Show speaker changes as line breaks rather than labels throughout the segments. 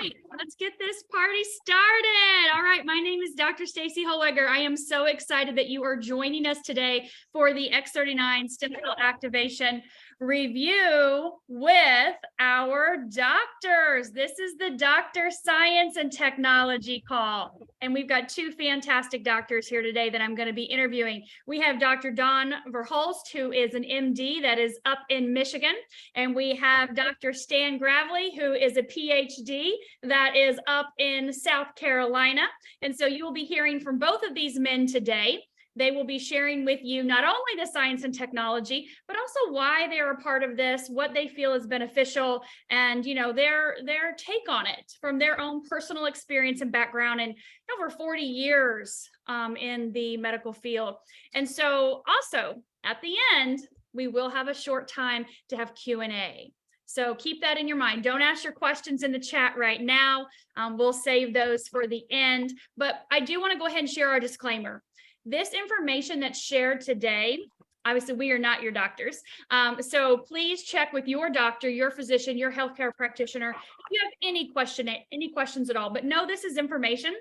right, let's get this party started. All right, my name is Dr. Staci Hollweger. I am so excited that you are joining us today for the X39 stem cell activation review with our doctors. This is the Doctor Science and Technology call. And we've got two fantastic doctors here today that I'm going to be interviewing. We have Dr. Don VerHulst, who is an MD that is up in Michigan. And we have Dr. Stan Gravely, who is a PhD that is up in South Carolina. And so you will be hearing from both of these men today. They will be sharing with you not only the science and technology, but also why they're a part of this, what they feel is beneficial, and their take on it from their own personal experience and background, and over 40 years in the medical field. And so also at the end, we will have a short time to have Q&A. So keep that in your mind. Don't ask your questions in the chat right now. We'll save those for the end. But I do want to go ahead and share our disclaimer. This information that's shared today, obviously we are not your doctors. So please check with your doctor, your physician, your healthcare practitioner, if you have any questions at all. But know this is information,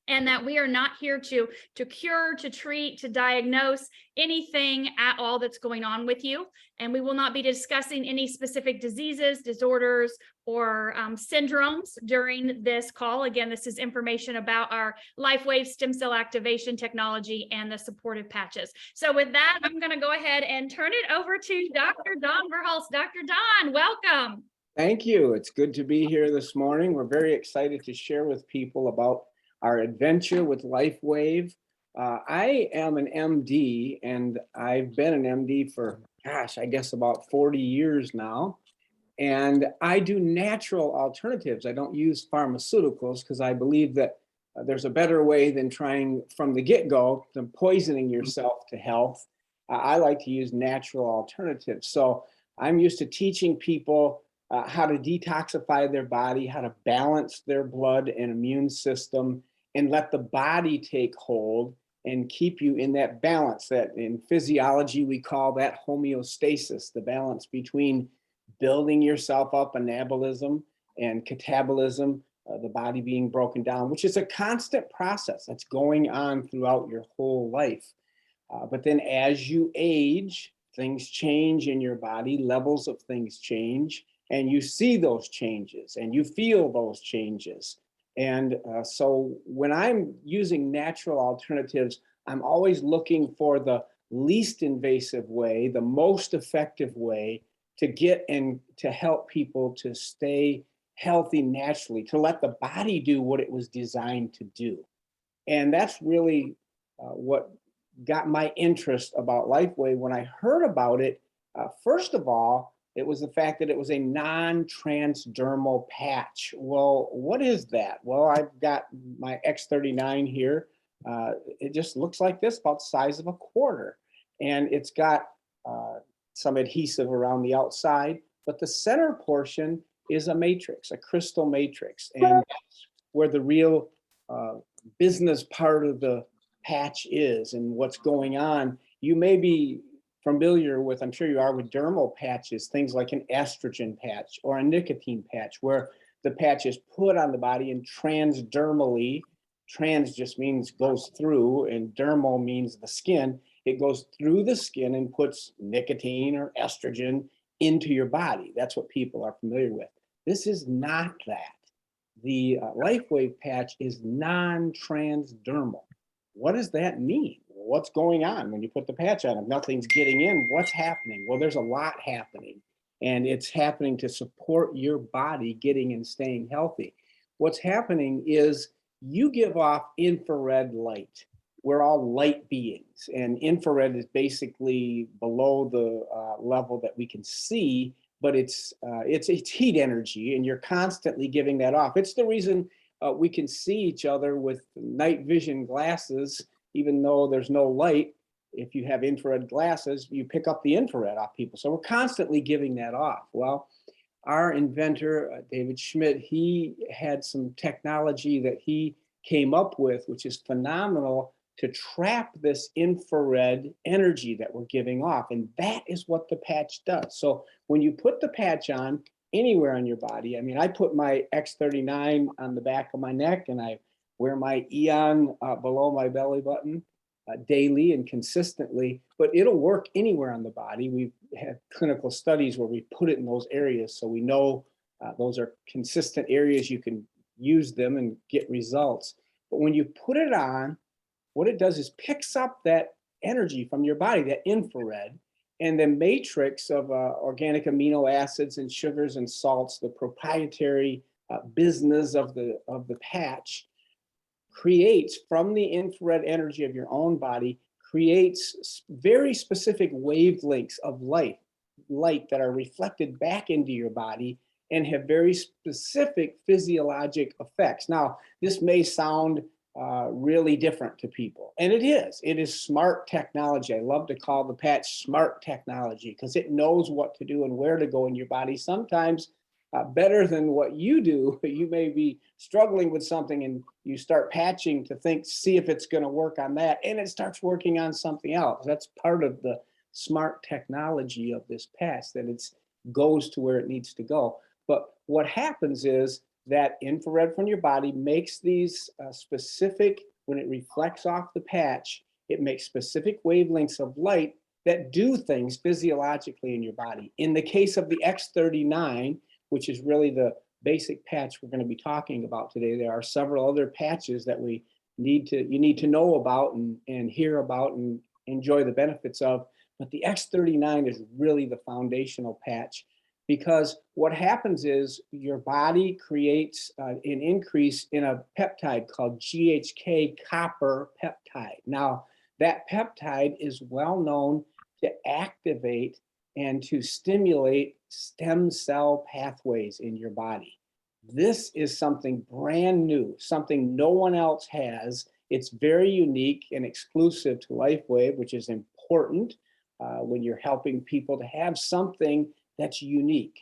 and that we are not here to cure, to treat, to diagnose anything at all that's going on with you. And we will not be discussing any specific diseases, disorders, or syndromes during this call. Again, this is information about our LifeWave stem cell activation technology and the supportive patches. So with that, I'm going to go ahead and turn it over to Dr. Don VerHulst. Dr. Don, welcome.
Thank you. It's good to be here this morning. We're very excited to share with people about our adventure with LifeWave. I am an MD, and I've been an MD for, I guess about 40 years now. And I do natural alternatives. I don't use pharmaceuticals because I believe that there's a better way than trying from the get-go, than poisoning yourself to health. I like to use natural alternatives. So I'm used to teaching people how to detoxify their body, how to balance their blood and immune system, and let the body take hold and keep you in that balance. That in physiology, we call that homeostasis, the balance between building yourself up, anabolism, and catabolism, the body being broken down, which is a constant process that's going on throughout your whole life. But then as you age, things change in your body, levels of things change, and you see those changes and you feel those changes. And so when I'm using natural alternatives, I'm always looking for the least invasive way, the most effective way to get and to help people to stay healthy naturally, to let the body do what it was designed to do. And that's really what got my interest about LifeWave. When I heard about it, first of all, it was the fact that it was a non-transdermal patch. Well, what is that? Well, I've got my X39 here. It just looks like this, about the size of a quarter. And it's got some adhesive around the outside, but the center portion is a matrix, a crystal matrix. And that's where the real business part of the patch is and what's going on. You may be familiar with, I'm sure you are, with dermal patches, things like an estrogen patch or a nicotine patch, where the patch is put on the body and transdermally, trans just means goes through, and dermal means the skin. It goes through the skin and puts nicotine or estrogen into your body. That's what people are familiar with. This is not that. The LifeWave patch is non-transdermal. What does that mean? What's going on when you put the patch on? If nothing's getting in, what's happening? Well, there's a lot happening, and it's happening to support your body getting and staying healthy. What's happening is you give off infrared light. We're all light beings, and infrared is basically below the level that we can see, but it's heat energy, and you're constantly giving that off. It's the reason we can see each other with night vision glasses, even though there's no light. If you have infrared glasses, you pick up the infrared off people. So we're constantly giving that off. Well, our inventor, David Schmidt, he had some technology that he came up with, which is phenomenal, to trap this infrared energy that we're giving off. And that is what the patch does. So when you put the patch on, anywhere on your body. I mean, I put my X39 on the back of my neck, and I wear my Aeon below my belly button daily and consistently, but it'll work anywhere on the body. We've had clinical studies where we put it in those areas, so we know those are consistent areas you can use them and get results. But when you put it on, what it does is picks up that energy from your body, that infrared, and the matrix of organic amino acids and sugars and salts, the proprietary business of the patch, creates from the infrared energy of your own body, creates very specific wavelengths of light that are reflected back into your body and have very specific physiologic effects. Now, this may sound really different to people, and it is smart technology. I love to call the patch smart technology because it knows what to do and where to go in your body, sometimes better than what you do. You may be struggling with something and you start patching to see if it's going to work on that, and it starts working on something else. That's part of the smart technology of this patch, that it goes to where it needs to go. But what happens is that infrared from your body makes these specific, when it reflects off the patch, it makes specific wavelengths of light that do things physiologically in your body. In the case of the X39, which is really the basic patch we're going to be talking about today, there are several other patches that you need to know about and hear about and enjoy the benefits of. But the X39 is really the foundational patch, because what happens is your body creates an increase in a peptide called GHK copper peptide. Now, that peptide is well known to activate and to stimulate stem cell pathways in your body. This is something brand new, something no one else has. It's very unique and exclusive to LifeWave, which is important when you're helping people to have something that's unique.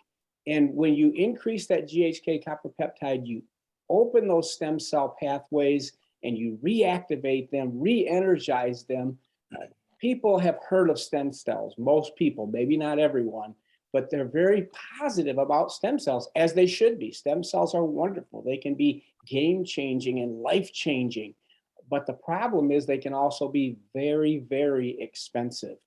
And when you increase that GHK copper peptide, you open those stem cell pathways and you reactivate them, re-energize them. People have heard of stem cells, most people, maybe not everyone, but they're very positive about stem cells, as they should be. Stem cells are wonderful. They can be game-changing and life-changing. But the problem is they can also be very, very expensive.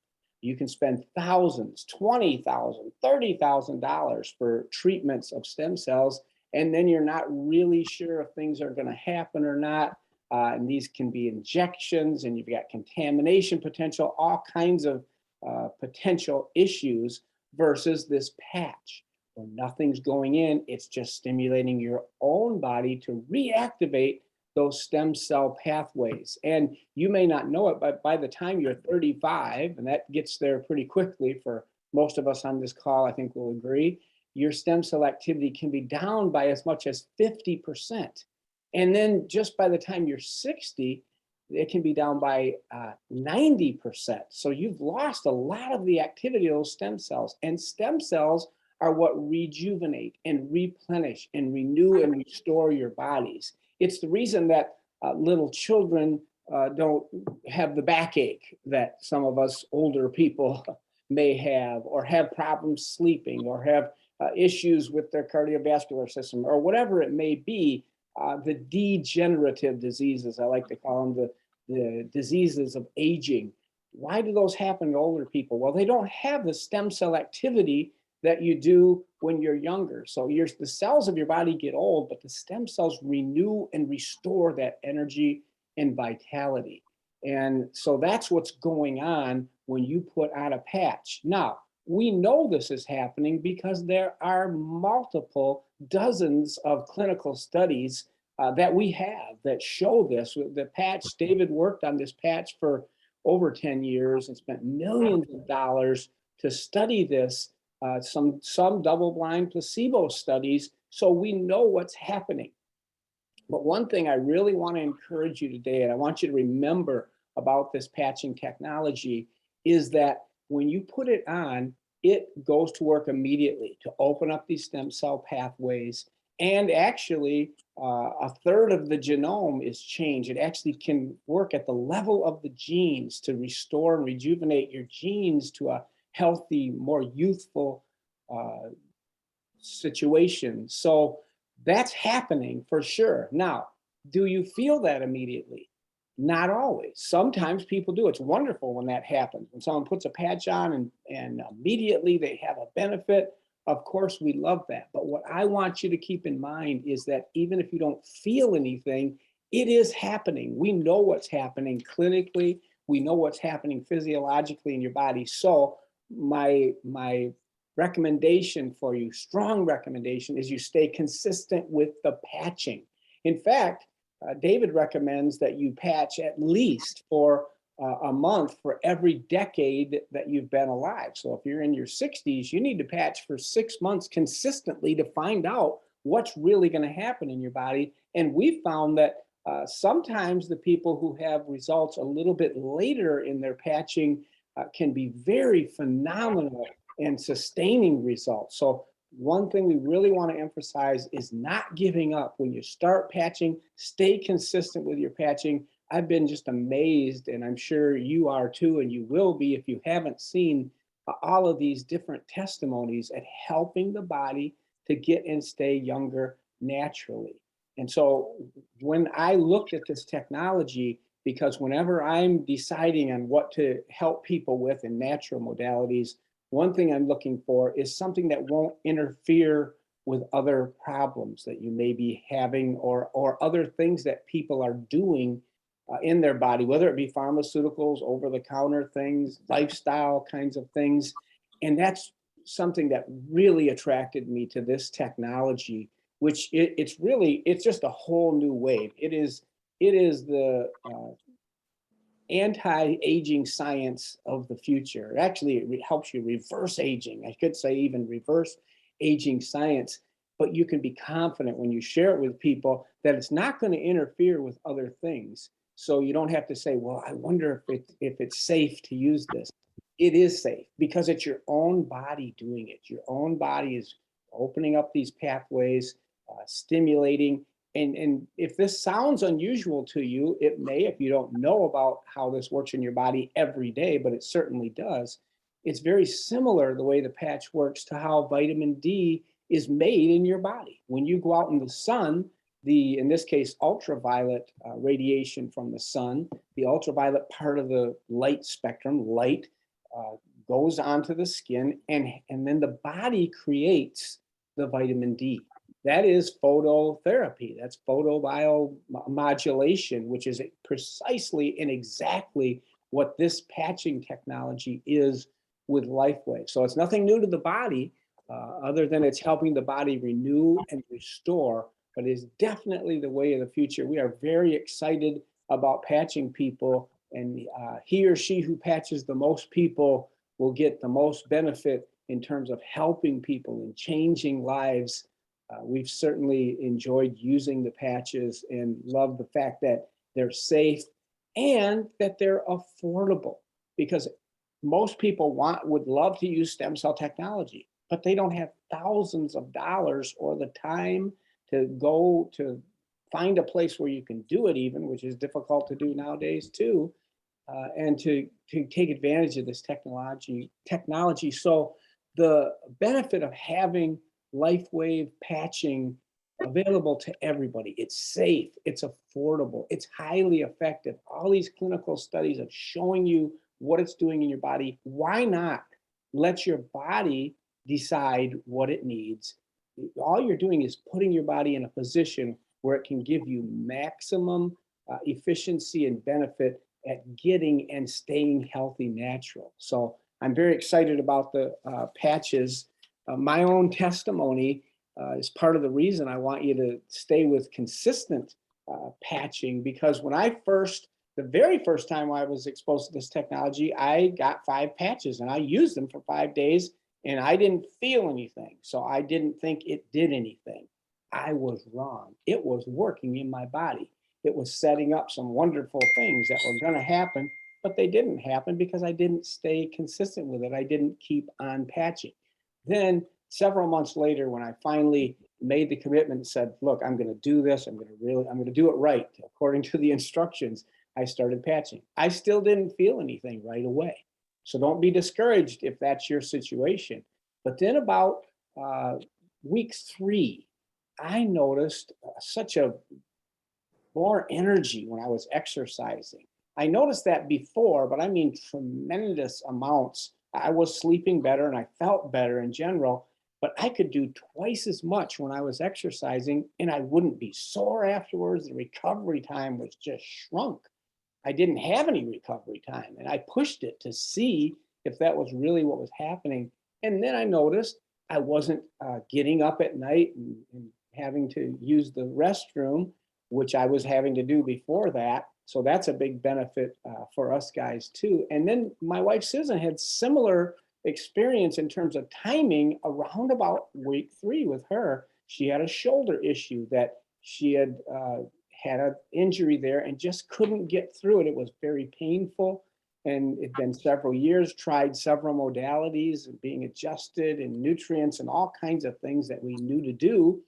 You can spend thousands, $20,000, $30,000 for treatments of stem cells, and then you're not really sure if things are going to happen or not. And these can be injections, and you've got contamination potential, all kinds of potential issues, versus this patch where nothing's going in. It's just stimulating your own body to reactivate those stem cell pathways. And you may not know it, but by the time you're 35, and that gets there pretty quickly for most of us on this call, I think we'll agree, your stem cell activity can be down by as much as 50%. And then just by the time you're 60, it can be down by 90%. So you've lost a lot of the activity of those stem cells. And stem cells are what rejuvenate and replenish and renew and restore your bodies. It's the reason that little children don't have the backache that some of us older people may have, or have problems sleeping, or have issues with their cardiovascular system, or whatever it may be. The degenerative diseases, I like to call them, the diseases of aging. Why do those happen to older people? Well, they don't have the stem cell activity that you do when you're younger. So the cells of your body get old, but the stem cells renew and restore that energy and vitality. And so that's what's going on when you put on a patch. Now, we know this is happening because there are multiple dozens of clinical studies that we have that show this. The patch, David worked on this patch for over 10 years and spent millions of dollars to study this, some double-blind placebo studies, so we know what's happening. But one thing I really want to encourage you today, and I want you to remember about this patching technology, is that when you put it on, it goes to work immediately to open up these stem cell pathways. And actually, a third of the genome is changed. It actually can work at the level of the genes to restore and rejuvenate your genes to a healthy, more youthful situation. So that's happening for sure. Now, do you feel that immediately? Not always. Sometimes people do. It's wonderful when that happens. When someone puts a patch on and immediately they have a benefit, of course we love that. But what I want you to keep in mind is that even if you don't feel anything, it is happening. We know what's happening clinically. We know what's happening physiologically in your body. So my recommendation for you, strong recommendation, is you stay consistent with the patching. In fact, David recommends that you patch at least for a month for every decade that you've been alive. So if you're in your 60s, you need to patch for 6 months consistently to find out what's really going to happen in your body. And we found that sometimes the people who have results a little bit later in their patching can be very phenomenal and sustaining results. So one thing we really want to emphasize is not giving up. When you start patching, stay consistent with your patching. I've been just amazed, and I'm sure you are too, and you will be if you haven't seen all of these different testimonies at helping the body to get and stay younger naturally. And so when I looked at this technology, because whenever I'm deciding on what to help people with in natural modalities, one thing I'm looking for is something that won't interfere with other problems that you may be having, or other things that people are doing in their body, whether it be pharmaceuticals, over-the-counter things, lifestyle kinds of things. And that's something that really attracted me to this technology, which it's just a whole new wave. It is the anti-aging science of the future. Actually, it helps you reverse aging. I could say even reverse aging science, but you can be confident when you share it with people that it's not going to interfere with other things. So you don't have to say, well, I wonder if it's safe to use this. It is safe because it's your own body doing it. Your own body is opening up these pathways, stimulating. And if this sounds unusual to you, it may, if you don't know about how this works in your body every day, but it certainly does. It's very similar, the way the patch works, to how vitamin D is made in your body. When you go out in the sun, in this case, ultraviolet radiation from the sun, the ultraviolet part of the light spectrum, light, goes onto the skin, and then the body creates the vitamin D. That is phototherapy. That's photobiomodulation, which is precisely and exactly what this patching technology is with LifeWave. So it's nothing new to the body, other than it's helping the body renew and restore, but is definitely the way of the future. We are very excited about patching people, and he or she who patches the most people will get the most benefit in terms of helping people and changing lives. We've certainly enjoyed using the patches and love the fact that they're safe and that they're affordable, because most people would love to use stem cell technology, but they don't have thousands of dollars or the time to go to find a place where you can do it, even, which is difficult to do nowadays too, and to take advantage of this technology. So the benefit of having LifeWave patching available to everybody, it's safe, it's affordable, it's highly effective. All these clinical studies of showing you what it's doing in your body. Why not let your body decide what it needs? All you're doing is putting your body in a position where it can give you maximum efficiency and benefit at getting and staying healthy natural. So I'm very excited about the patches. My own testimony is part of the reason I want you to stay with consistent patching, because when the very first time I was exposed to this technology, I got 5 patches and I used them for 5 days and I didn't feel anything. So I didn't think it did anything. I was wrong. It was working in my body. It was setting up some wonderful things that were going to happen, but they didn't happen because I didn't stay consistent with it. I didn't keep on patching. Then several months later, when I finally made the commitment and said, look, I'm going to do this. I'm going to do it right according to the instructions. I started patching. I still didn't feel anything right away. So don't be discouraged if that's your situation. But then about week 3, I noticed such a more energy when I was exercising. I noticed that before, but I mean tremendous amounts. I was sleeping better and I felt better in general, but I could do twice as much when I was exercising and I wouldn't be sore afterwards. The recovery time was just shrunk. I didn't have any recovery time, and I pushed it to see if that was really what was happening. And then I noticed I wasn't getting up at night and having to use the restroom, which I was having to do before that. So that's a big benefit for us guys too. And then my wife Susan had similar experience in terms of timing around about week 3 with her. She had a shoulder issue that she had had an injury there and just couldn't get through it. It was very painful. And it'd been several years, tried several modalities and being adjusted and nutrients and all kinds of things that we knew to do.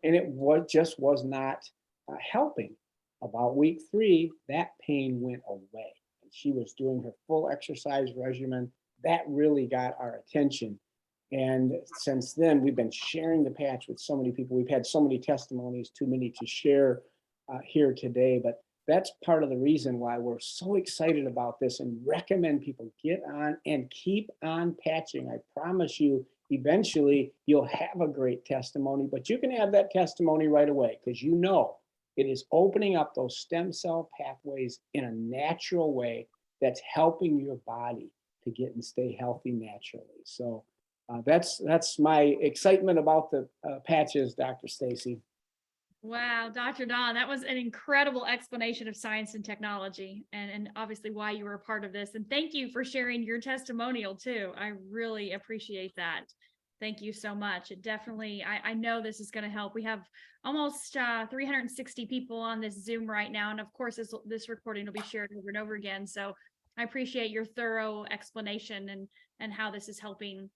And it just was not helping. About week 3, that pain went away. And she was doing her full exercise regimen. That really got our attention. And since then, we've been sharing the patch with so many people. We've had so many testimonies, too many to share here today. But that's part of the reason why we're so excited about this and recommend people get on and keep on patching. I promise you, eventually you'll have a great testimony, but you can have that testimony right away because you know it is opening up those stem cell pathways in a natural way that's helping your body to get and stay healthy naturally. So that's my excitement about the patches, Dr. Staci.
Wow, Dr. Don, that was an incredible explanation of science and technology and obviously why you were a part of this. And thank you for sharing your testimonial too. I really appreciate that. Thank you so much. It definitely, I know this is going to help. We have almost 360 people on this Zoom right now. And of course, this recording will be shared over and over again. So I appreciate your thorough explanation and how this is helping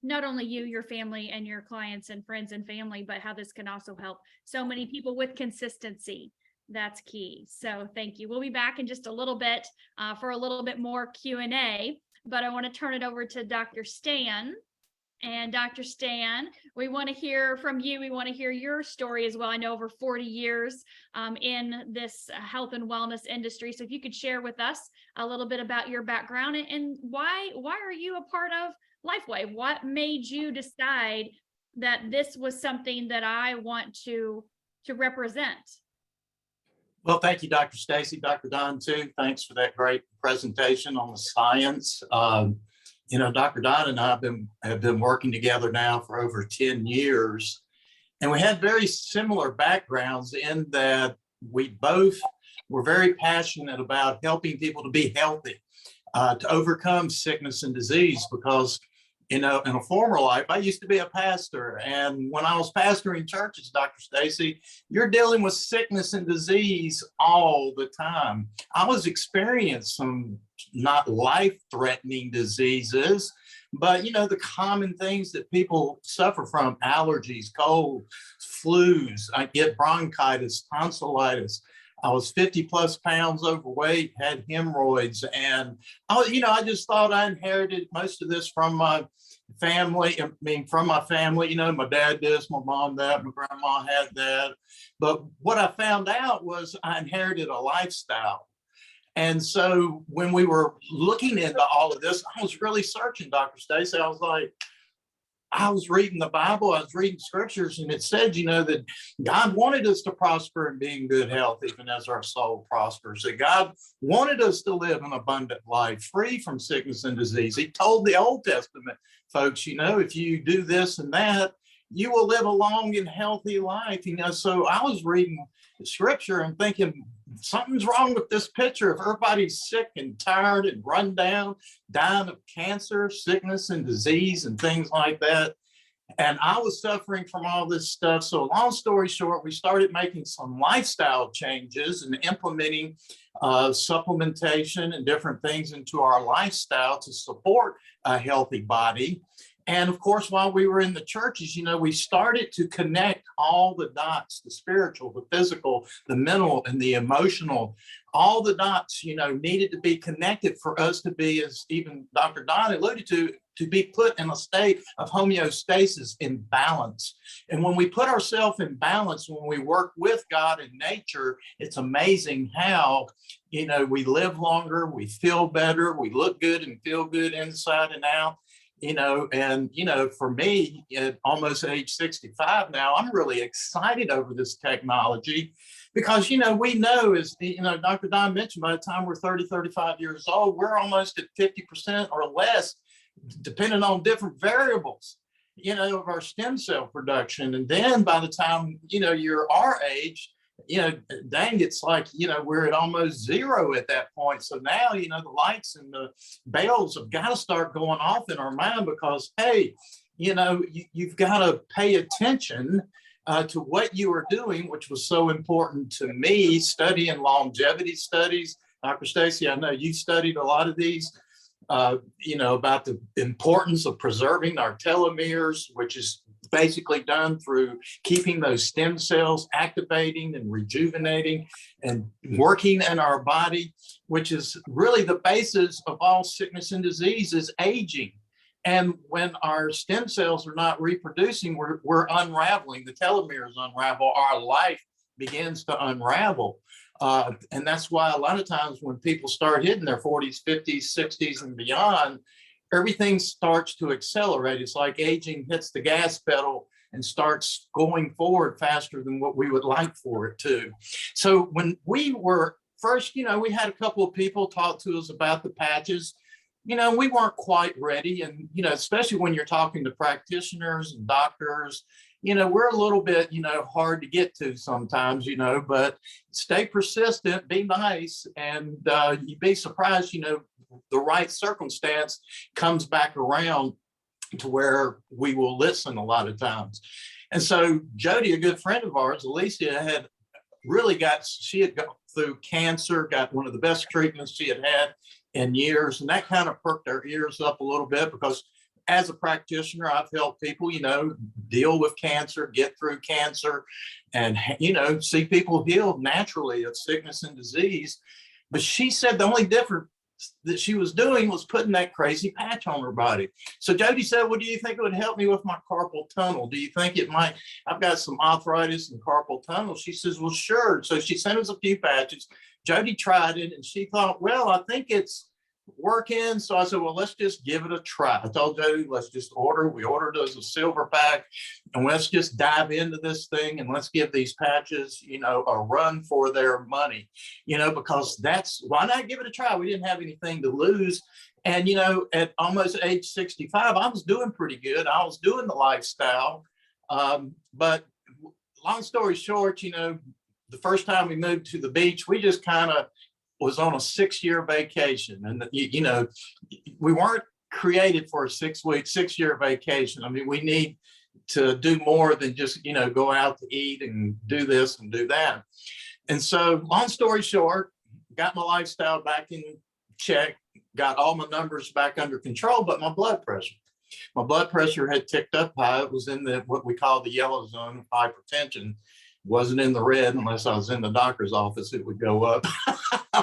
not only you, your family, and your clients and friends and family, but how this can also help so many people with consistency. That's key. So thank you. We'll be back in just a little bit for a little bit more Q&A, but I want to turn it over to Dr. Stan. And Dr. Stan, we want to hear from you. We want to hear your story as well. I know over 40 years in this health and wellness industry. So if you could share with us a little bit about your background and why are you a part of LifeWave? What made you decide that this was something that I want to represent?
Well, thank you, Dr. Staci, Dr. Don, too. Thanks for that great presentation on the science. You know, Dr. Don and I have been working together now for over 10 years, and we had very similar backgrounds in that we both were very passionate about helping people to be healthy, to overcome sickness and disease, because you know, in a former life, I used to be a pastor. And when I was pastoring churches, Dr. Staci, you're dealing with sickness and disease all the time. I was experiencing some not life-threatening diseases, but, you know, the common things that people suffer from: allergies, cold, flus. I get bronchitis, tonsillitis. I was 50 plus pounds overweight, had hemorrhoids, and I just thought I inherited most of this from my family. I mean, from my family, you know, my dad this, my mom that, my grandma had that. But what I found out was I inherited a lifestyle. And so when we were looking into all of this, I was really searching, Dr. Staci. I was reading the Bible, I was reading scriptures, and it said, you know, that God wanted us to prosper and be in good health, even as our soul prospers. That God wanted us to live an abundant life, free from sickness and disease. He told the Old Testament folks, you know, if you do this and that, you will live a long and healthy life. You know, so I was reading the scripture and thinking, something's wrong with this picture. If everybody's sick and tired and run down, dying of cancer, sickness and disease and things like that. And I was suffering from all this stuff. So long story short, we started making some lifestyle changes and implementing supplementation and different things into our lifestyle to support a healthy body. And of course, while we were in the churches, you know, we started to connect all the dots: the spiritual, the physical, the mental, and the emotional. All the dots, you know, needed to be connected for us to be, as even Dr. Don alluded to to be put in a state of homeostasis, in balance. And when we put ourselves in balance, when we work with God and nature, it's amazing how, you know, we live longer, we feel better, we look good and feel good inside and out. You know, and, you know, for me, at almost age 65 now, I'm really excited over this technology because, you know, we know, as, you know, Dr. Don mentioned, by the time we're 30, 35 years old, we're almost at 50% or less, depending on different variables, you know, of our stem cell production. And then by the time, you know, you're our age, you know, dang, it's like, you know, we're at almost zero at that point. So now, you know, the lights and the bells have got to start going off in our mind because, hey, you know, you've got to pay attention to what you are doing, which was so important to me, studying longevity studies. Dr. Staci, I know you studied a lot of these, you know, about the importance of preserving our telomeres, which is basically done through keeping those stem cells activating and rejuvenating and working in our body, which is really the basis of all sickness and disease, is aging. And when our stem cells are not reproducing, we're unraveling. The telomeres unravel. Our life begins to unravel. And that's why a lot of times when people start hitting their 40s, 50s, 60s, and beyond, everything starts to accelerate. It's like aging hits the gas pedal and starts going forward faster than what we would like for it to. So when we were first, you know, we had a couple of people talk to us about the patches. You know, we weren't quite ready. And, you know, especially when you're talking to practitioners and doctors, you know, we're a little bit, you know, hard to get to sometimes, you know, but stay persistent, be nice, and you'd be surprised, you know, the right circumstance comes back around to where we will listen a lot of times. And so Jody, a good friend of ours, Alicia, had really she had gone through cancer, got one of the best treatments she had had in years. And that kind of perked our ears up a little bit because as a practitioner, I've helped people, you know, deal with cancer, get through cancer, and, you know, see people healed naturally of sickness and disease. But she said the only difference that she was doing was putting that crazy patch on her body. So Jody said, well, do you think it would help me with my carpal tunnel? Do you think it might? I've got some arthritis and carpal tunnel. She says, well, sure. So she sent us a few patches. Jody tried it and she thought, well, I think it's working. So I said, well, let's just give it a try. I told Jody, let's just we ordered us a silver pack, and let's just dive into this thing and let's give these patches, you know, a run for their money, you know, because why not give it a try? We didn't have anything to lose. And, you know, at almost age 65, I was doing pretty good. I was doing the lifestyle. But long story short, you know, the first time we moved to the beach, we just kind of was on a 6-year vacation. And, you know, we weren't created for a 6-year vacation. I mean, we need to do more than just, you know, go out to eat and do this and do that. And so long story short, got my lifestyle back in check, got all my numbers back under control, but my blood pressure had ticked up high. It was in what we call the yellow zone of hypertension. Wasn't in the red unless I was in the doctor's office, it would go up.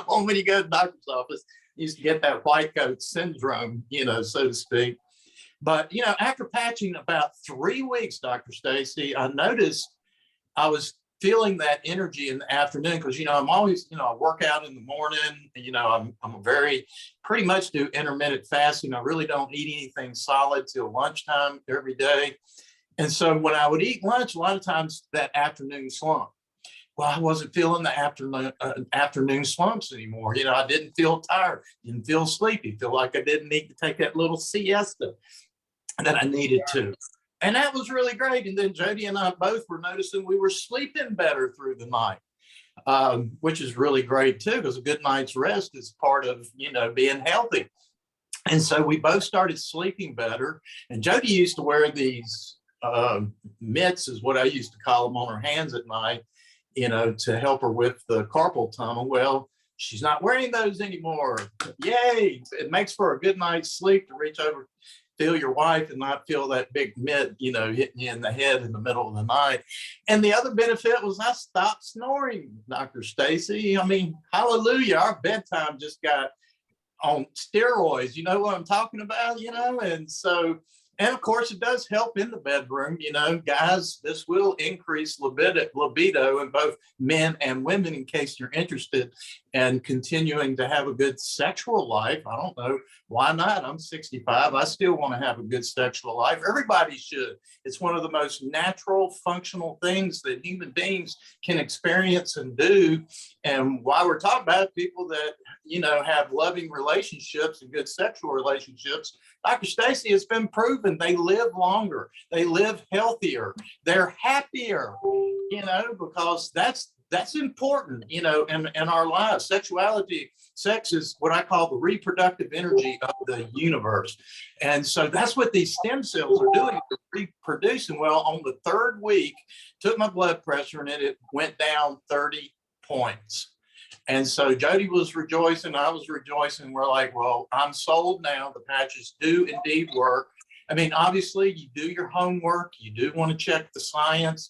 When you go to the doctor's office, you used to get that white coat syndrome, you know, so to speak. But, you know, after patching about 3 weeks, Dr. Staci, I noticed I was feeling that energy in the afternoon because, you know, I'm always, you know, I work out in the morning, you know, I'm pretty much do intermittent fasting. I really don't eat anything solid till lunchtime every day. And so when I would eat lunch, a lot of times that afternoon slump. Well, I wasn't feeling the afternoon slumps anymore. You know, I didn't feel tired, didn't feel sleepy, feel like I didn't need to take that little siesta that I needed to. And that was really great. And then Jody and I both were noticing we were sleeping better through the night, which is really great too, because a good night's rest is part of, you know, being healthy. And so we both started sleeping better. And Jody used to wear these mitts, is what I used to call them, on her hands at night, you know, to help her with the carpal tunnel. Well, she's not wearing those anymore. Yay! It makes for a good night's sleep to reach over, feel your wife, and not feel that big mitt, you know, hitting you in the head in the middle of the night. And the other benefit was I stopped snoring, Dr. Staci. I mean, hallelujah, our bedtime just got on steroids. You know what I'm talking about, and so, and of course it does help in the bedroom, guys. This will increase libido in both men and women, in case you're interested in continuing to have a good sexual life. I don't know, why not? I'm 65. I still want to have a good sexual life. Everybody should. It's one of the most natural, functional things that human beings can experience and do. And while we're talking about people that, have loving relationships and good sexual relationships, Dr. Staci, has been proven they live longer, they live healthier, they're happier, because that's important, in our lives. Sexuality, sex is what I call the reproductive energy of the universe. And so that's what these stem cells are doing. They're reproducing. Well, on the third week, took my blood pressure and it went down 30 points. And so Jody was rejoicing, I was rejoicing. We're like, well, I'm sold now. The patches do indeed work. I mean, obviously you do your homework. You do want to check the science.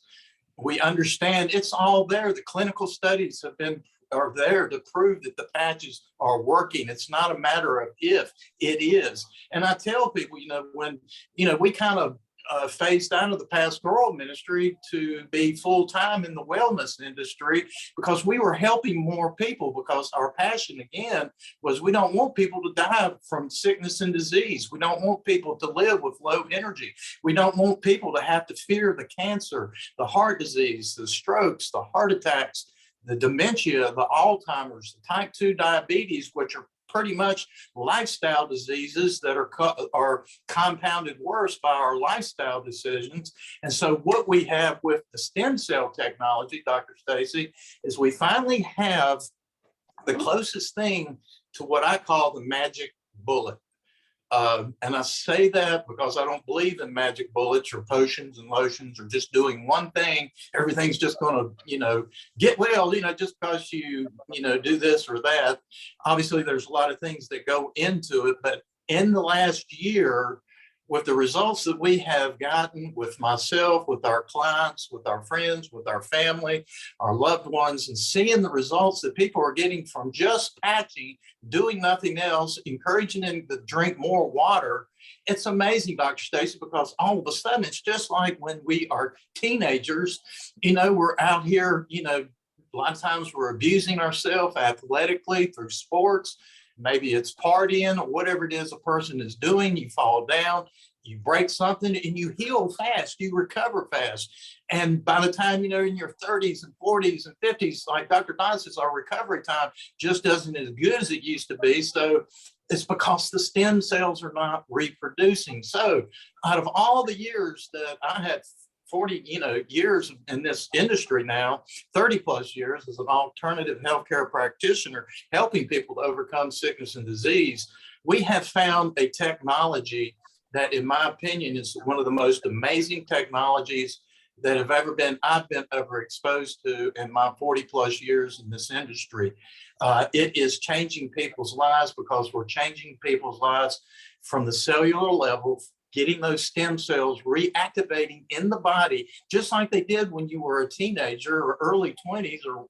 We understand it's all there. The clinical studies are there to prove that the patches are working. It's not a matter of if, it is. And I tell people, when, we kind of phased out of the pastoral ministry to be full-time in the wellness industry, because we were helping more people, because our passion again was we don't want people to die from sickness and disease. We don't want people to live with low energy. We don't want people to have to fear the cancer, the heart disease, the strokes, the heart attacks, the dementia, the Alzheimer's, the type 2 diabetes, which are pretty much lifestyle diseases that are compounded worse by our lifestyle decisions. And so what we have with the stem cell technology, Dr. Staci, is we finally have the closest thing to what I call the magic bullet. And I say that because I don't believe in magic bullets or potions and lotions or just doing one thing. Everything's just going to, get well, just because you do this or that. Obviously, there's a lot of things that go into it. But in the last year, with the results that we have gotten with myself, with our clients, with our friends, with our family, our loved ones, and seeing the results that people are getting from just patching, doing nothing else, encouraging them to drink more water, it's amazing, Dr. Staci, because all of a sudden it's just like when we are teenagers, we're out here, a lot of times we're abusing ourselves athletically through sports. Maybe it's partying or whatever it is a person is doing. You fall down, you break something, and you heal fast, you recover fast. And by the time, in your 30s and 40s and 50s, like Dr. Don says, our recovery time just isn't as good as it used to be. So it's because the stem cells are not reproducing. So out of all the years that I had 40, years in this industry now, 30 plus years as an alternative healthcare practitioner, helping people to overcome sickness and disease, we have found a technology that, in my opinion, is one of the most amazing technologies that I've been ever exposed to in my 40 plus years in this industry. It is changing people's lives, because we're changing people's lives from the cellular level, getting those stem cells reactivating in the body, just like they did when you were a teenager or early 20s or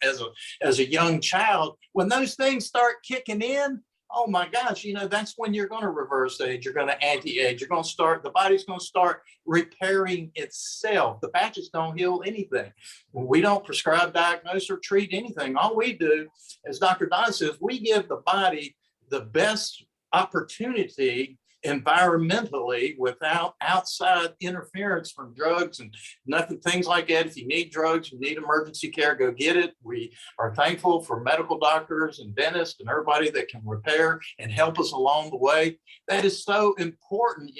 as a young child. When those things start kicking in, oh my gosh, that's when you're going to reverse age, you're going to anti-age, the body's going to start repairing itself. The patches don't heal anything. We don't prescribe, diagnose, or treat anything. All we do, as Dr. Don says, we give the body the best opportunity environmentally, without outside interference from drugs and nothing, things like that. If you need drugs, you need emergency care, go get it. We are thankful for medical doctors and dentists and everybody that can repair and help us along the way. That is so important,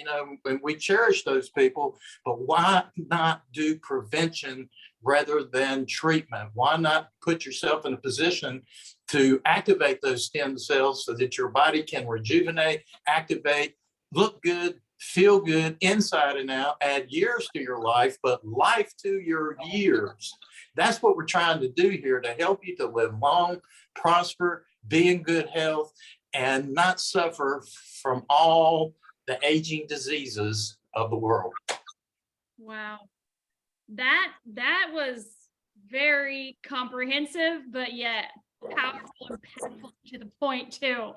and we cherish those people. But why not do prevention rather than treatment? Why not put yourself in a position to activate those stem cells so that your body can rejuvenate, activate, look good, feel good inside and out, add years to your life, but life to your years. That's what we're trying to do here, to help you to live long, prosper, be in good health, and not suffer from all the aging diseases of the world.
Wow. That was very comprehensive, but yet powerful and impactful to the point too.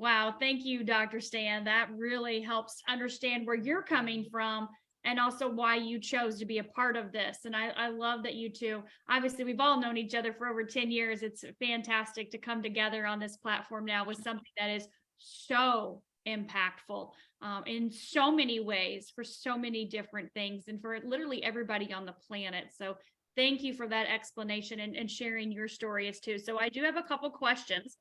Wow. Thank you, Dr. Stan. That really helps understand where you're coming from and also why you chose to be a part of this. And I love that you two, obviously, we've all known each other for over 10 years. It's fantastic to come together on this platform now with something that is so impactful in so many ways for so many different things and for literally everybody on the planet. So thank you for that explanation and sharing your story as too. So I do have a couple questions.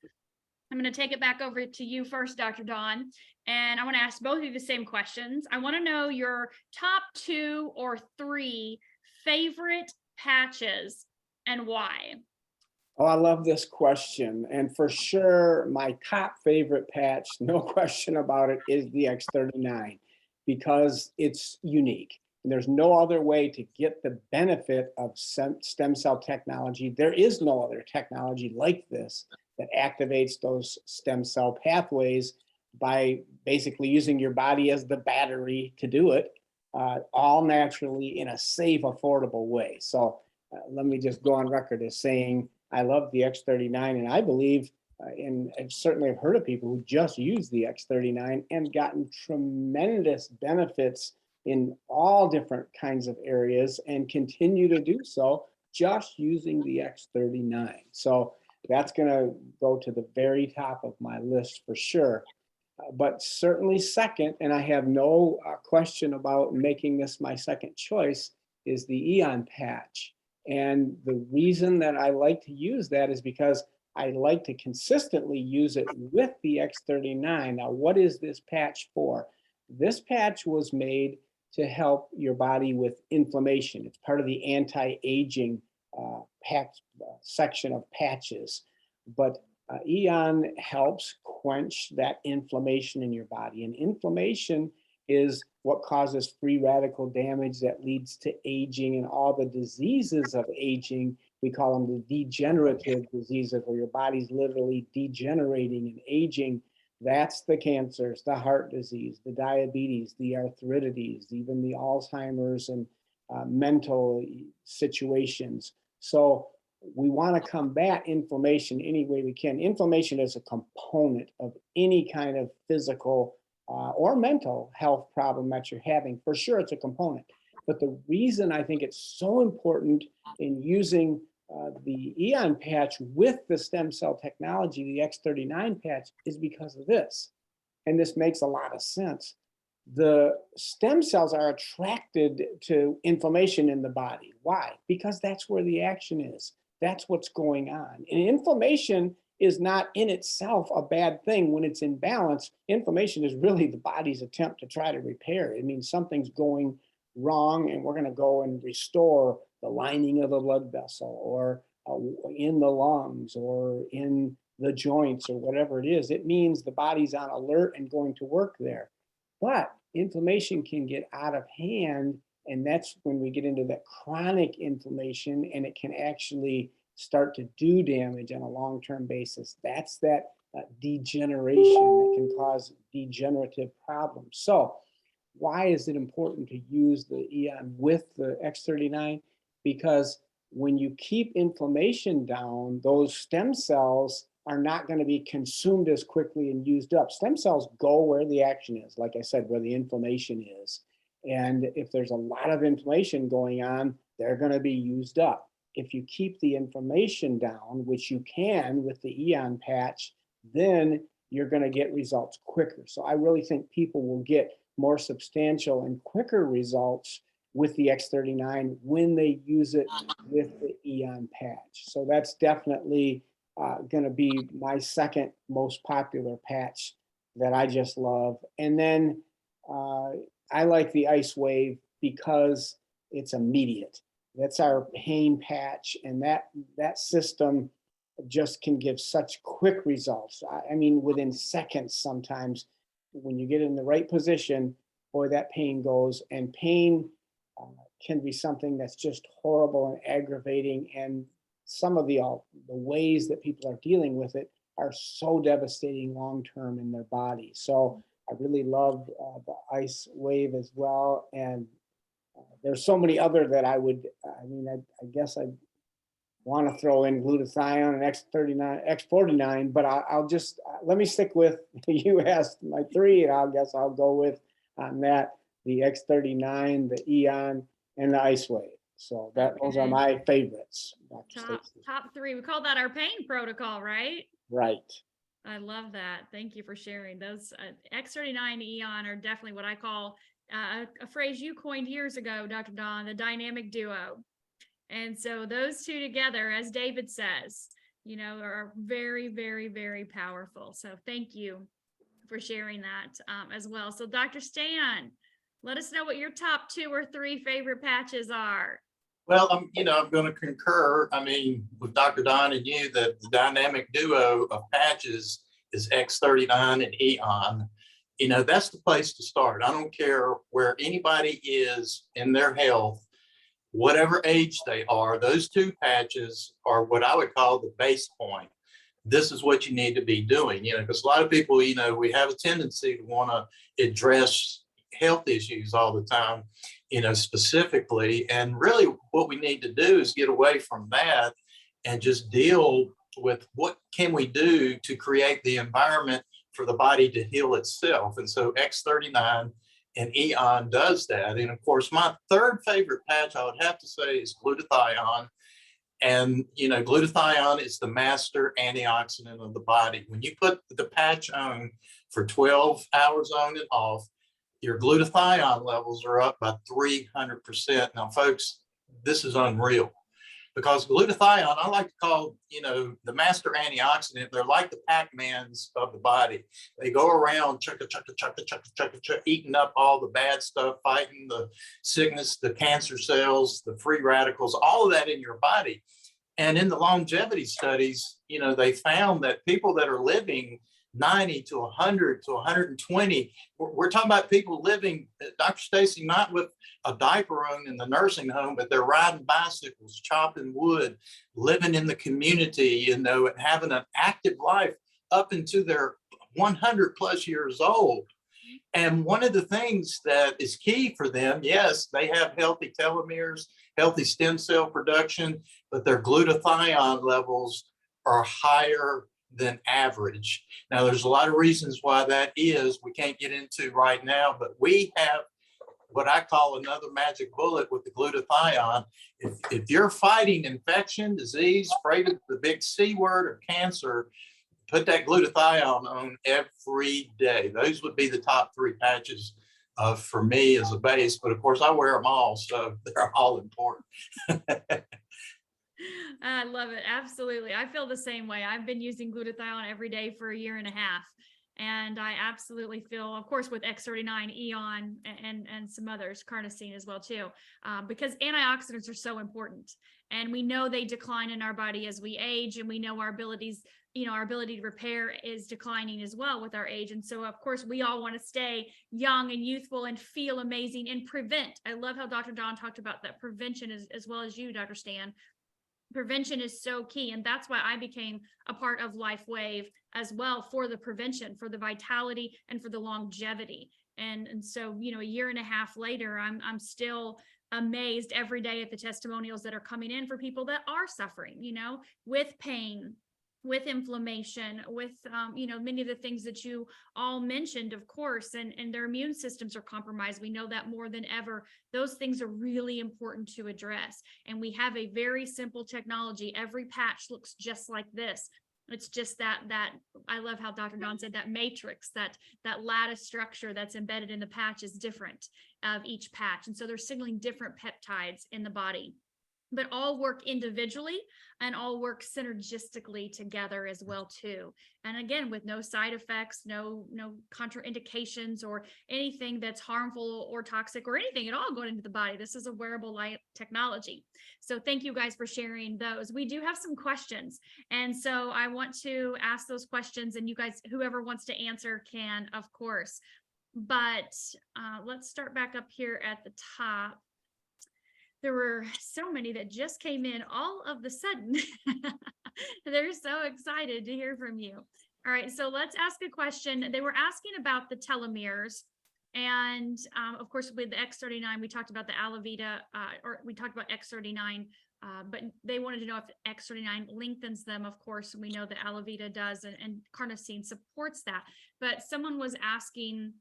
I'm going to take it back over to you first, Dr. Don, and I want to ask both of you the same questions. I want to know your top 2 or 3 favorite patches and why.
Oh, I love this question. And for sure, my top favorite patch, no question about it, is the X39 because it's unique. And there's no other way to get the benefit of stem cell technology. There is no other technology like this that activates those stem cell pathways by basically using your body as the battery to do it, all naturally in a safe, affordable way. So let me just go on record as saying I love the X39, and I believe, and I certainly have heard of people who just use the X39 and gotten tremendous benefits in all different kinds of areas and continue to do so just using the X39. So that's going to go to the very top of my list for sure. But certainly second, and I have no question about making this my second choice, is the Aeon patch. And the reason that I like to use that is because I like to consistently use it with the X39. Now, what is this patch for? This patch was made to help your body with inflammation. It's part of the anti-aging section of patches. But Aeon helps quench that inflammation in your body. And inflammation is what causes free radical damage that leads to aging and all the diseases of aging. We call them the degenerative diseases where your body's literally degenerating and aging. That's the cancers, the heart disease, the diabetes, the arthritides, even the Alzheimer's and mental situations. So we want to combat inflammation any way we can. Inflammation is a component of any kind of physical or mental health problem that you're having. For sure, it's a component. But the reason I think it's so important in using the Aeon patch with the stem cell technology, the X39 patch, is because of this. And this makes a lot of sense. The stem cells are attracted to inflammation in the body. Why? Because that's where the action is. That's what's going on. And inflammation is not in itself a bad thing when it's in balance. Inflammation is really the body's attempt to try to repair it. It means something's going wrong and we're going to go and restore the lining of the blood vessel or in the lungs or in the joints or whatever it is. It means the body's on alert and going to work there. But inflammation can get out of hand, and that's when we get into that chronic inflammation, and it can actually start to do damage on a long-term basis. That's that degeneration that can cause degenerative problems. So why is it important to use the Aeon with the X39? Because when you keep inflammation down, those stem cells are not going to be consumed as quickly and used up. Stem cells go where the action is, like I said, where the inflammation is. And if there's a lot of inflammation going on, they're going to be used up. If you keep the inflammation down, which you can with the Aeon patch, then you're going to get results quicker. So I really think people will get more substantial and quicker results with the X39 when they use it with the Aeon patch. So that's definitely going to be my second most popular patch that I just love. And then I like the Ice Wave because it's immediate. That's our pain patch, and that system just can give such quick results. I mean, within seconds sometimes, when you get in the right position, boy, that pain goes. And pain can be something that's just horrible and aggravating, and some of the ways that people are dealing with it are so devastating long-term in their body. So I really love the Ice Wave as well. And there's so many other that I guess I'd want to throw in glutathione and X49, but I'll just, let me stick with, you asked my three, and I guess I'll go with on that, the X39, the Aeon, and the Ice Wave. So those are my favorites. Dr. Staci.
Top three. We call that our pain protocol, right?
Right.
I love that. Thank you for sharing those. X39 Aeon are definitely what I call a phrase you coined years ago, Dr. Don, the dynamic duo. And so those two together, as David says, you know, are very, very, very powerful. So thank you for sharing that as well. So Dr. Stan, let us know what your top 2 or 3 favorite patches are.
Well, I'm going to concur. I mean, with Dr. Don and you, that the dynamic duo of patches is X39 and Aeon. You know, that's the place to start. I don't care where anybody is in their health, whatever age they are, those 2 patches are what I would call the base point. This is what you need to be doing, you know, because a lot of people, you know, we have a tendency to want to address health issues all the time, you know, specifically. And really what we need to do is get away from that and just deal with what can we do to create the environment for the body to heal itself. And so X39 and Aeon does that. And of course, my third favorite patch I would have to say is glutathione. And, you know, glutathione is the master antioxidant of the body. When you put the patch on for 12 hours on and off, your glutathione levels are up by 300%. Now, folks, this is unreal, because glutathione, I like to call, you know, the master antioxidant. They're like the Pac-Mans of the body. They go around eating up all the bad stuff, fighting the sickness, the cancer cells, the free radicals, all of that in your body. And in the longevity studies, you know, they found that people that are living 90 to 100 to 120. We're talking about people living, Dr. Staci, not with a diaper on in the nursing home, but they're riding bicycles, chopping wood, living in the community, you know, and having an active life up into their 100 plus years old. And one of the things that is key for them, yes, they have healthy telomeres, healthy stem cell production, but their glutathione levels are higher than average. Now, there's a lot of reasons why that is we can't get into right now, but we have what I call another magic bullet with the glutathione. If you're fighting infection, disease, afraid of the big C word or cancer, put that glutathione on every day. Those would be the top 3 patches for me as a base, but of course I wear them all, so they're all important.
I love it. Absolutely. I feel the same way. I've been using glutathione every day for 1.5 years. And I absolutely feel, of course, with X39, Aeon, and some others, carnosine as well, too, because antioxidants are so important. And we know they decline in our body as we age, and we know our abilities, you know, our ability to repair is declining as well with our age. And so, of course, we all want to stay young and youthful and feel amazing and prevent. I love how Dr. Don talked about that prevention as well as you, Dr. Stan. Prevention is so key. And that's why I became a part of LifeWave as well, for the prevention, for the vitality, and for the longevity. And so, you know, 1.5 years later, I'm still amazed every day at the testimonials that are coming in for people that are suffering, you know, with pain, with inflammation, with, you know, many of the things that you all mentioned, of course, and their immune systems are compromised. We know that more than ever. Those things are really important to address. And we have a very simple technology. Every patch looks just like this. It's just that I love how Dr. Don said that matrix, that lattice structure that's embedded in the patch is different of each patch. And so they're signaling different peptides in the body, but all work individually and all work synergistically together as well too. And again, with no side effects, no contraindications or anything that's harmful or toxic or anything at all going into the body. This is a wearable light technology. So thank you guys for sharing those. We do have some questions. And so I want to ask those questions, and you guys, whoever wants to answer can, of course. But let's start back up here at the top. There were so many that just came in all of the sudden. They're so excited to hear from you. All right, so let's ask a question. They were asking about the telomeres. And of course, with the X39, we talked about the Libido, or we talked about X39 but they wanted to know if X39 lengthens them. Of course, we know that Libido does, and carnosine supports that. But someone was asking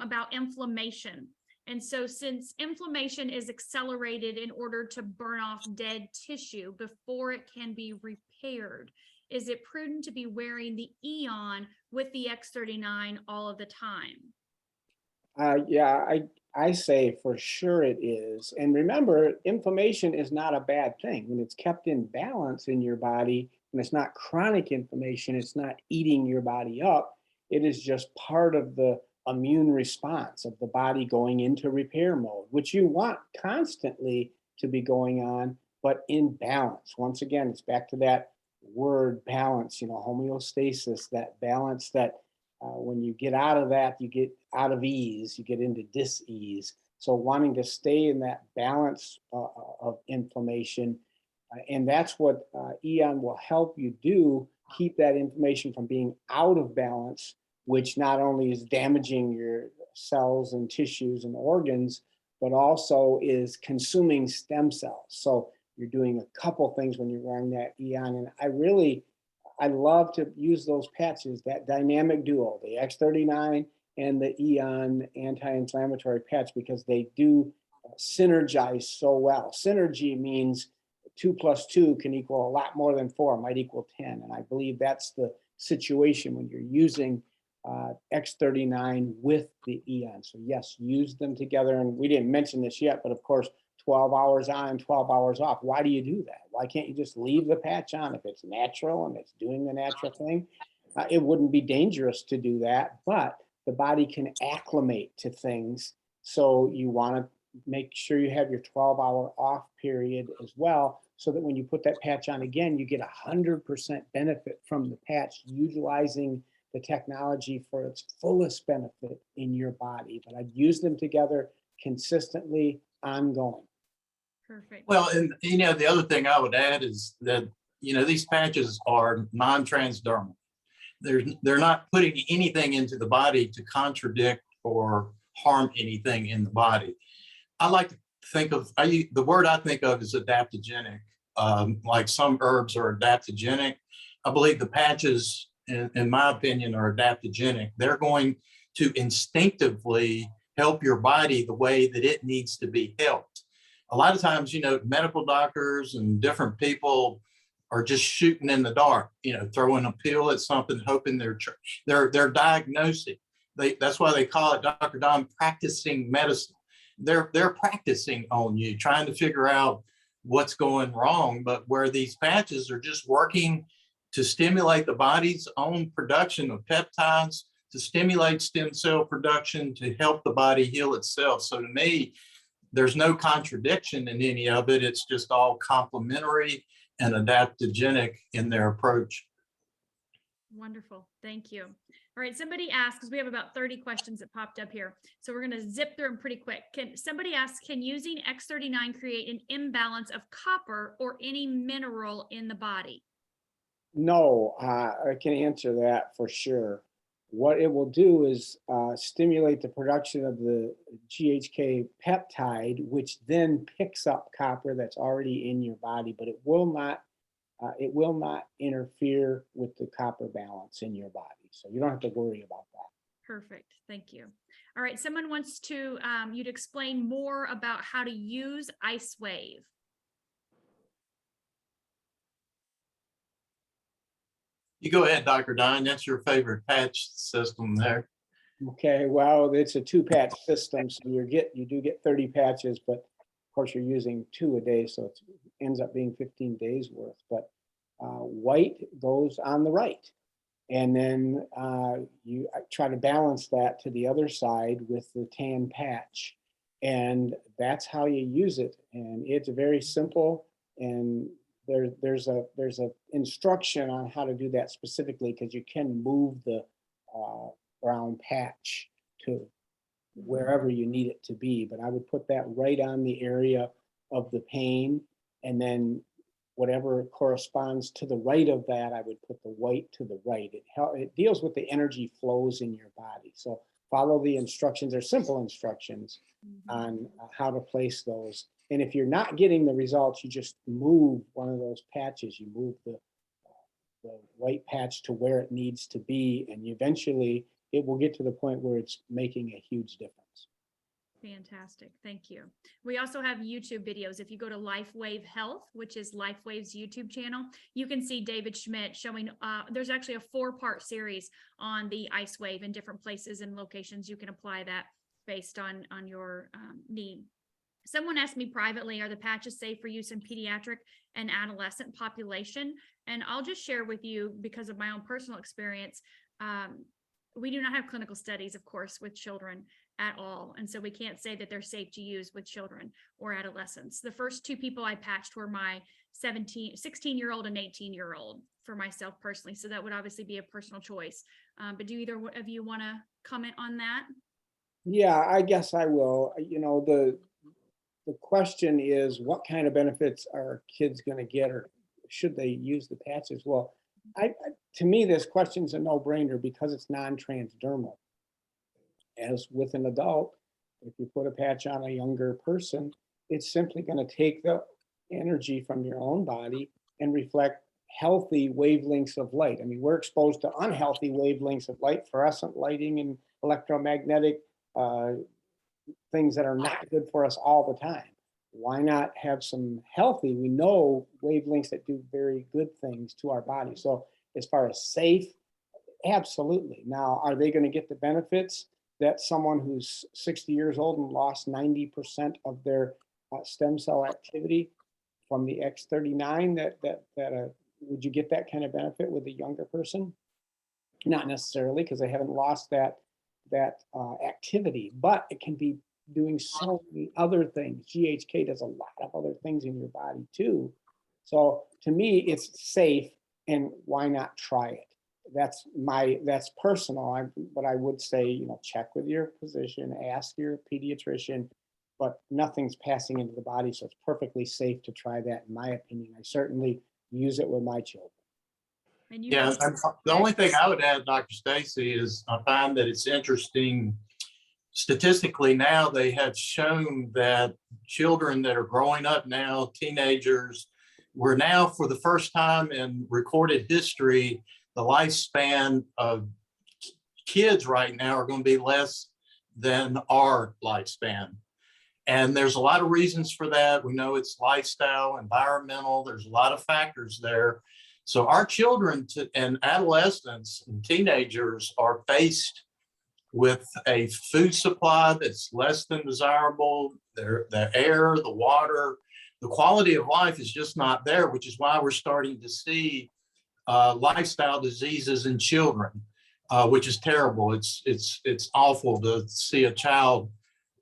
about inflammation. And so since inflammation is accelerated in order to burn off dead tissue before it can be repaired, is it prudent to be wearing the Aeon with the X39 all of the time?
Yeah, I say for sure it is. And remember, inflammation is not a bad thing. When it's kept in balance in your body, when it's not chronic inflammation, it's not eating your body up. It is just part of the immune response of the body going into repair mode, which you want constantly to be going on, but in balance. Once again, it's back to that word balance, homeostasis, that balance that when you get out of that, you get out of ease, you get into dis-ease. So wanting to stay in that balance of inflammation, and that's what Aeon will help you do, keep that inflammation from being out of balance, which not only is damaging your cells and tissues and organs, but also is consuming stem cells. So you're doing a couple things when you're wearing that Aeon. And I love to use those patches, that dynamic duo, the X39 and the Aeon anti-inflammatory patch, because they do synergize so well. Synergy means 2 + 2 can equal a lot more than 4, might equal 10. And I believe that's the situation when you're using X39 with the Aeon. So yes, use them together. And we didn't mention this yet, but of course, 12 hours on, 12 hours off. Why do you do that? Why can't you just leave the patch on if it's natural and it's doing the natural thing? It wouldn't be dangerous to do that, but the body can acclimate to things. So you want to make sure you have your 12-hour off period as well, so that when you put that patch on again, you get 100% benefit from the patch, utilizing the technology for its fullest benefit in your body. But I'd use them together consistently, ongoing.
Perfect.
Well, and the other thing I would add is that, these patches are non-transdermal. They're not putting anything into the body to contradict or harm anything in the body. I like to think of, the word I think of is adaptogenic. Like some herbs are adaptogenic. I believe the patches, in my opinion, are adaptogenic. They're going to instinctively help your body the way that it needs to be helped. A lot of times, medical doctors and different people are just shooting in the dark, throwing a pill at something, hoping they're diagnosing. That's why they call it, Dr. Don, practicing medicine. They're practicing on you, trying to figure out what's going wrong. But where these patches are just working to stimulate the body's own production of peptides, to stimulate stem cell production, to help the body heal itself. So to me, there's no contradiction in any of it. It's just all complementary and adaptogenic in their approach.
Wonderful. Thank you. All right. Somebody asked, because we have about 30 questions that popped up here, so we're going to zip through them pretty quick. Somebody ask, can using X39 create an imbalance of copper or any mineral in the body?
No, I can answer that for sure. What it will do is stimulate the production of the GHK peptide, which then picks up copper that's already in your body, but it will not interfere with the copper balance in your body. So you don't have to worry about that.
Perfect. Thank you. All right. Someone wants to you to explain more about how to use Ice Wave.
You go ahead, Dr. Don. That's your favorite patch system there.
Okay, well, it's a 2-patch system, so you do get 30 patches, but of course you're using 2 a day, so it ends up being 15 days worth. But white goes on the right, and then you try to balance that to the other side with the tan patch, and that's how you use it. And it's very simple, and there's a instruction on how to do that specifically, because you can move the brown patch to wherever you need it to be. But I would put that right on the area of the pain, and then whatever corresponds to the right of that, I would put the white to the right. It deals with the energy flows in your body. So follow the instructions. They're simple instructions on how to place those. And if you're not getting the results, you just move one of those patches, you move the white patch to where it needs to be, and eventually it will get to the point where it's making a huge difference.
Fantastic. Thank you. We also have YouTube videos. If you go to LifeWave Health, which is LifeWave's YouTube channel, you can see David Schmidt showing, there's actually a 4-part series on the ice wave in different places and locations. You can apply that based on your need. Someone asked me privately, are the patches safe for use in pediatric and adolescent population? And I'll just share with you, because of my own personal experience, we do not have clinical studies, of course, with children at all. And so we can't say that they're safe to use with children or adolescents. The first 2 people I patched were my 16-year-old and 18-year-old for myself personally. So that would obviously be a personal choice. But do either of you want to comment on that?
Yeah, I guess I will. You know, the question is, what kind of benefits are kids going to get, or should they use the patches? Well, to me, this question's a no-brainer because it's non-transdermal. As with an adult, if you put a patch on a younger person, it's simply going to take the energy from your own body and reflect healthy wavelengths of light. I mean, we're exposed to unhealthy wavelengths of light, fluorescent lighting and electromagnetic things that are not good for us all the time. Why not have some healthy, we know, wavelengths that do very good things to our body? So as far as safe, absolutely. Now, are they going to get the benefits that someone who's 60 years old and lost 90% of their stem cell activity from the X39? Would you get that kind of benefit with a younger person? Not necessarily, because they haven't lost that activity, but it can be doing so many other things. GHK does a lot of other things in your body too. So to me, it's safe, and why not try it? That's personal. But I would say, you know, check with your physician, ask your pediatrician, but nothing's passing into the body, so it's perfectly safe to try that, in my opinion. I certainly use it with my children.
And you
Yeah, the only thing I would add, Dr. Staci, is I find that it's interesting. Statistically, now they have shown that children that are growing up now, teenagers, we're now, for the first time in recorded history, the lifespan of kids right now are going to be less than our lifespan. And there's a lot of reasons for that. We know it's lifestyle, environmental, there's a lot of factors there. So our children and adolescents and teenagers are faced with a food supply that's less than desirable. The air, the water, the quality of life is just not there, which is why we're starting to see lifestyle diseases in children, which is terrible. It's awful to see a child,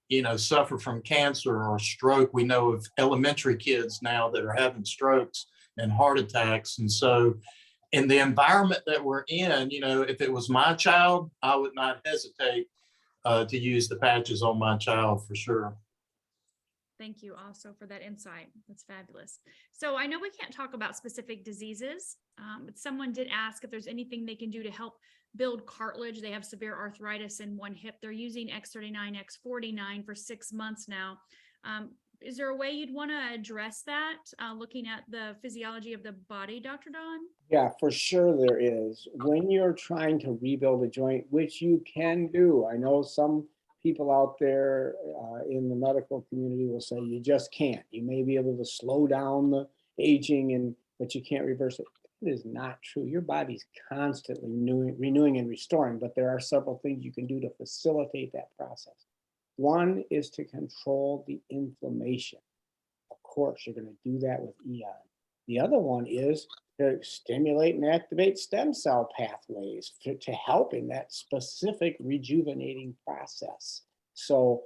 you know, suffer from cancer or stroke. We know of elementary kids now that are having strokes and heart attacks. And so in the environment that we're in, you know, if it was my child, I would not hesitate to use the patches on my child for sure.
Thank you also for that insight. That's fabulous. So I know we can't talk about specific diseases, but someone did ask if there's anything they can do to help build cartilage. They have severe arthritis in one hip. They're using X39, X49 for 6 months now. Is there a way you'd want to address that, looking at the physiology of the body, Dr. Don?
Yeah, for sure there is. When you're trying to rebuild a joint, which you can do, I know some people out there in the medical community will say you just can't. You may be able to slow down the aging, but you can't reverse it. It is not true. Your body's constantly renewing and restoring, but there are several things you can do to facilitate that process. One is to control the inflammation. Of course, you're going to do that with Aeon. The other one is to stimulate and activate stem cell pathways to help in that specific rejuvenating process. So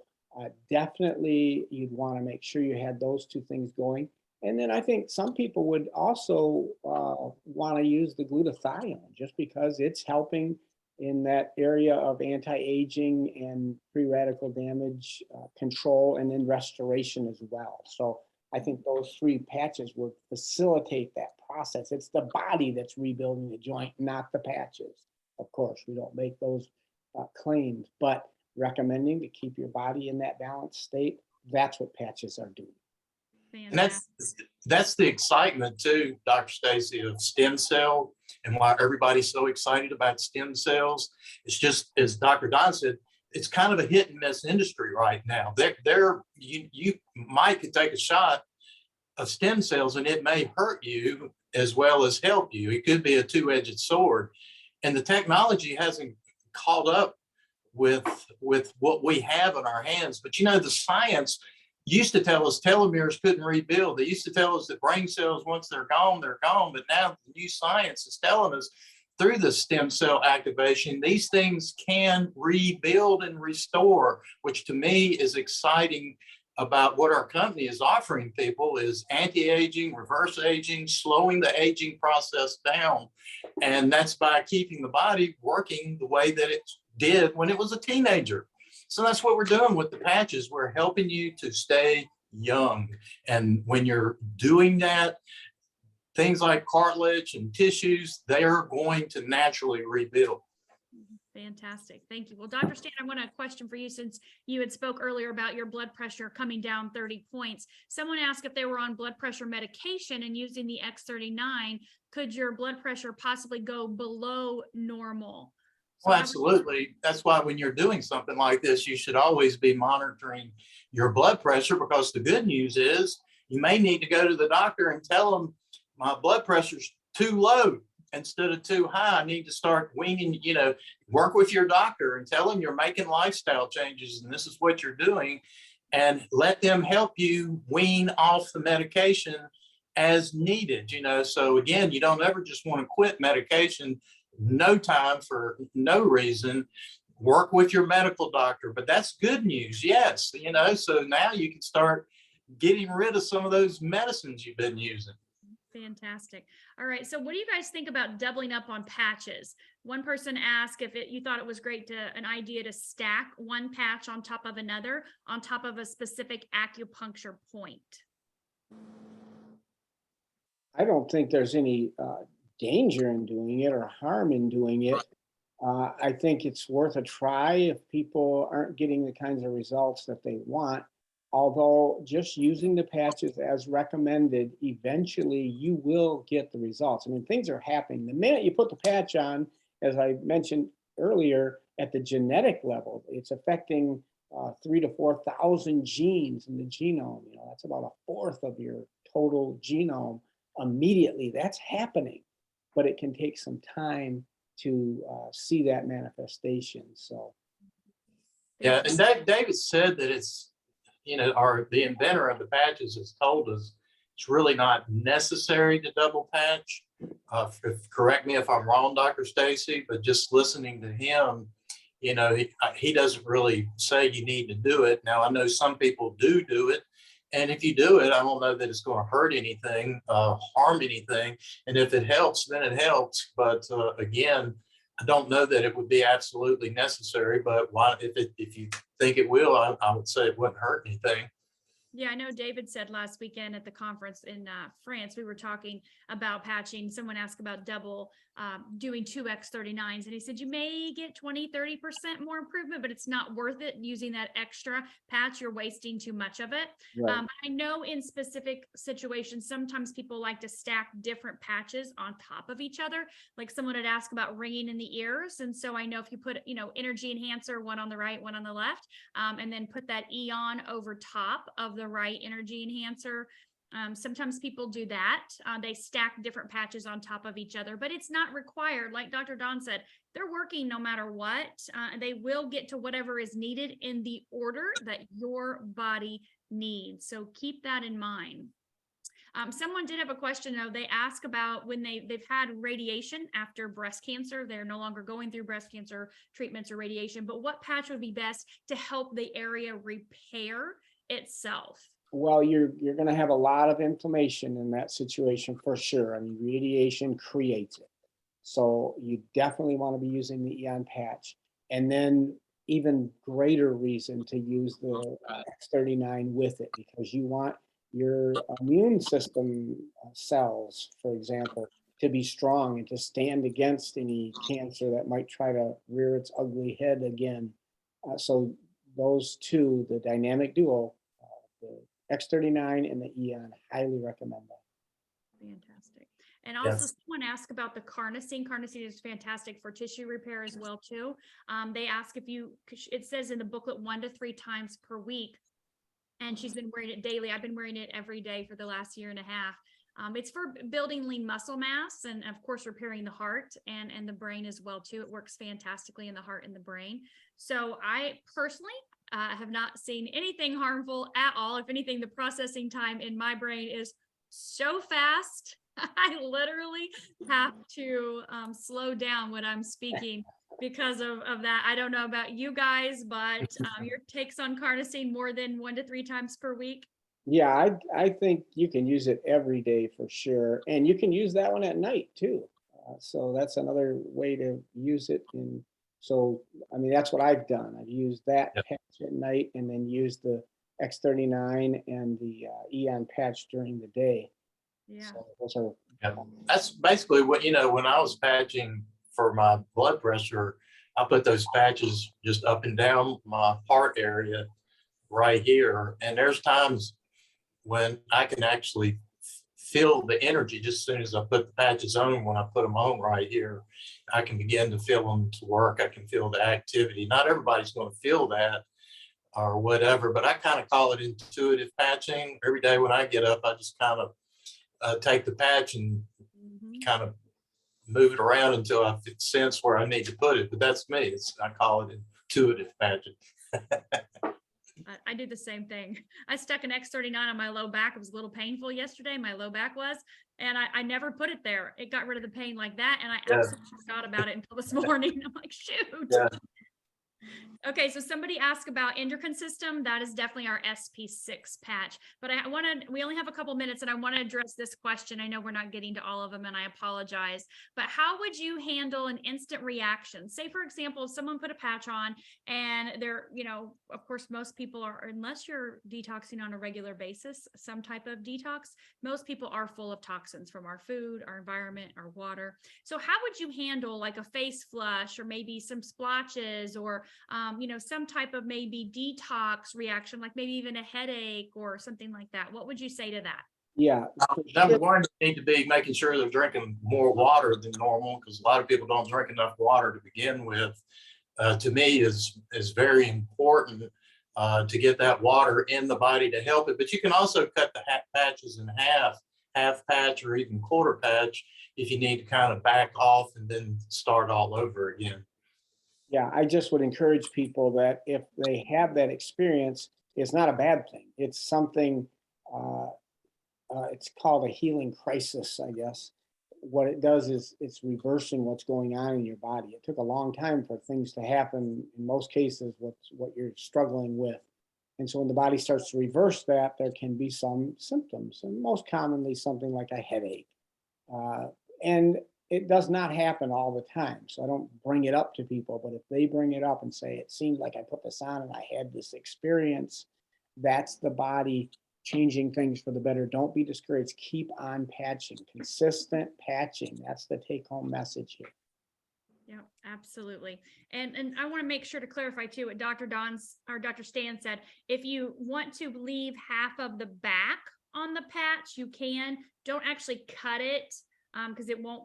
definitely you'd want to make sure you had those 2 things going. And then I think some people would also want to use the glutathione, just because it's helping in that area of anti-aging and free radical damage control, and then restoration as well. So I think those 3 patches would facilitate that process. It's the body that's rebuilding the joint, not the patches. Of course, we don't make those claims, but recommending to keep your body in that balanced state, that's what patches are doing.
And that's the excitement too, Dr. Staci, of stem cell and why everybody's so excited about stem cells. It's just, as Dr. Don said, it's kind of a hit and miss industry right now. You might could take a shot of stem cells and it may hurt you as well as help you. It could be a two-edged sword. And the technology hasn't caught up with what we have in our hands. But you know, the science used to tell us telomeres couldn't rebuild. They used to tell us that brain cells, once they're gone, they're gone. But now the new science is telling us through the stem cell activation, these things can rebuild and restore, which to me is exciting about what our company is offering people is anti-aging, reverse aging, slowing the aging process down. And that's by keeping the body working the way that it did when it was a teenager. So that's what we're doing with the patches. We're helping you to stay young. And when you're doing that, things like cartilage and tissues, they are going to naturally rebuild.
Fantastic. Thank you. Well, Dr. Stan, I want a question for you since you had spoke earlier about your blood pressure coming down 30 points. Someone asked if they were on blood pressure medication and using the X39, could your blood pressure possibly go below normal?
Well, absolutely. That's why when you're doing something like this, you should always be monitoring your blood pressure, because the good news is you may need to go to the doctor and tell them my blood pressure's too low instead of too high. I need to start weaning, work with your doctor and tell them you're making lifestyle changes and this is what you're doing, and let them help you wean off the medication as needed. So again, you don't ever just want to quit medication no time for no reason. Work with your medical doctor. But that's good news, yes. So now you can start getting rid of some of those medicines you've been using.
Fantastic. All right. So what do you guys think about doubling up on patches? One person asked if you thought it was an idea to stack one patch on top of another on top of a specific acupuncture point.
I don't think there's any danger in doing it or harm in doing it. I think it's worth a try if people aren't getting the kinds of results that they want. Although just using the patches as recommended, eventually you will get the results. I mean, things are happening. The minute you put the patch on, as I mentioned earlier, at the genetic level, it's affecting 3,000 to 4,000 genes in the genome. That's about a fourth of your total genome immediately. That's happening, but it can take some time to see that manifestation. So,
yeah, and David said that it's, the inventor of the patches has told us it's really not necessary to double patch. Correct me if I'm wrong, Dr. Staci, but just listening to him, he doesn't really say you need to do it. Now, I know some people do it. And if you do it, I don't know that it's going to hurt anything, harm anything. And if it helps, then it helps. But again, I don't know that it would be absolutely necessary. But if you think it will, I would say it wouldn't hurt anything.
Yeah, I know David said last weekend at the conference in France, we were talking about patching. Someone asked about doing 2 X39s. And he said, you may get 20, 30% more improvement, but it's not worth it using that extra patch. You're wasting too much of it.
right.
I know in specific situations, sometimes people like to stack different patches on top of each other. Like someone had asked about ringing in the ears. And so I know if you put, energy enhancer, one on the right, one on the left, and then put that Aeon over top of the right energy enhancer. Sometimes people do that. They stack different patches on top of each other, but it's not required. Like Dr. Don said, they're working no matter what. They will get to whatever is needed in the order that your body needs. So keep that in mind. Someone did have a question though. They ask about when they've had radiation after breast cancer. They're no longer going through breast cancer treatments or radiation, but what patch would be best to help the area repair itself?
Well, you're going to have a lot of inflammation in that situation for sure. I mean, radiation creates it. So you definitely want to be using the Aeon patch. And then even greater reason to use the X39 with it, because you want your immune system cells, for example, to be strong and to stand against any cancer that might try to rear its ugly head again. So those two, the dynamic duo, the X39 and the Aeon. Highly recommend that.
Fantastic. And also
Yes.
someone asked about the carnosine. Carnosine is fantastic for tissue repair as well too. They ask if you, it says in the booklet 1 to 3 times per week, and she's been wearing it daily. I've been wearing it every day for the last year and a half. It's for building lean muscle mass and of course repairing the heart and the brain as well too. It works fantastically in the heart and the brain. So I personally have not seen anything harmful at all. If anything, the processing time in my brain is so fast. I literally have to slow down when I'm speaking because of that. I don't know about you guys, but your takes on carnosine more than 1 to 3 times per week.
Yeah, I think you can use it every day for sure. And you can use that one at night too. So that's another way to use it. So, I mean, that's what I've done. I've used that
Yep.
patch at night and then used the X39 and the Aeon patch during the day.
Yeah.
So those are,
Yeah. That's basically what, when I was patching for my blood pressure, I put those patches just up and down my heart area right here. And there's times when I can actually feel the energy just as soon as I put the patches on. When I put them on right here, I can begin to feel them to work. I can feel the activity. Not everybody's going to feel that or whatever, but I kind of call it intuitive patching. Every day when I get up, I just kind of take the patch and kind of move it around until I sense where I need to put it. But that's me. I call it intuitive patching.
I do the same thing. I stuck an X39 on my low back. It was a little painful yesterday. My low back was, and I never put it there. It got rid of the pain like that. And I absolutely forgot about it until this morning. I'm like, shoot.
Yeah.
Okay, so somebody asked about endocrine system. That is definitely our SP6 patch. But we only have a couple minutes and I want to address this question. I know we're not getting to all of them and I apologize, but how would you handle an instant reaction? Say, for example, if someone put a patch on and they're, of course, most people are, unless you're detoxing on a regular basis, some type of detox, most people are full of toxins from our food, our environment, our water. So how would you handle like a face flush or maybe some splotches or some type of maybe detox reaction, like maybe even a headache or something like that? What would you say to that?
yeah.
Number one, you need to be making sure they're drinking more water than normal, because a lot of people don't drink enough water to begin with. To me, is very important to get that water in the body to help it. But you can also cut the patches in half patch or even quarter patch if you need to kind of back off and then start all over again.
Yeah, I just would encourage people that if they have that experience, it's not a bad thing. It's something, it's called a healing crisis, I guess. What it does is it's reversing what's going on in your body. It took a long time for things to happen, in most cases, what you're struggling with. And so when the body starts to reverse that, there can be some symptoms, and most commonly something like a headache. And it does not happen all the time. So I don't bring it up to people, but if they bring it up and say, it seemed like I put this on and I had this experience, that's the body changing things for the better. Don't be discouraged. Keep on patching, consistent patching. That's the take home message here.
Yeah, absolutely. And I want to make sure to clarify too what Dr. Stan said. If you want to leave half of the back on the patch, you can. Don't actually cut it. Because it won't